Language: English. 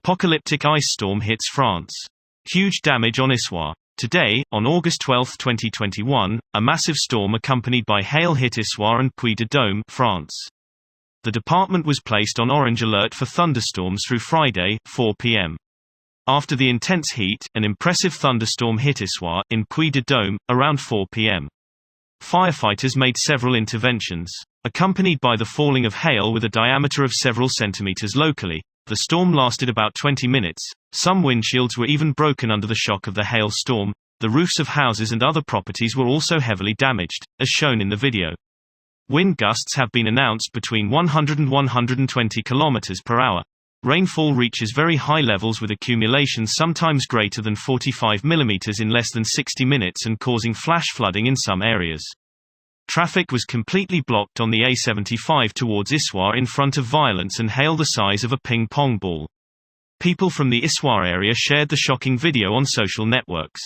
Apocalyptic ice storm hits France. Huge damage on Issoire. Today, on August 12, 2021, a massive storm accompanied by hail hit Issoire and Puy-de-Dôme, France. The department was placed on orange alert for thunderstorms through Friday, 4 p.m. After the intense heat, an impressive thunderstorm hit Issoire, in Puy-de-Dôme, around 4 p.m. Firefighters made several interventions. Accompanied by the falling of hail with a diameter of several centimeters locally, the storm lasted about 20 minutes. Some windshields were even broken under the shock of the hail storm. The roofs of houses and other properties were also heavily damaged, as shown in the video. Wind gusts have been announced between 100 and 120 km per hour. Rainfall reaches very high levels with accumulations sometimes greater than 45 mm in less than 60 minutes and causing flash flooding in some areas. Traffic was completely blocked on the A75 towards Issoire in front of violence and hail the size of a ping-pong ball. People from the Issoire area shared the shocking video on social networks.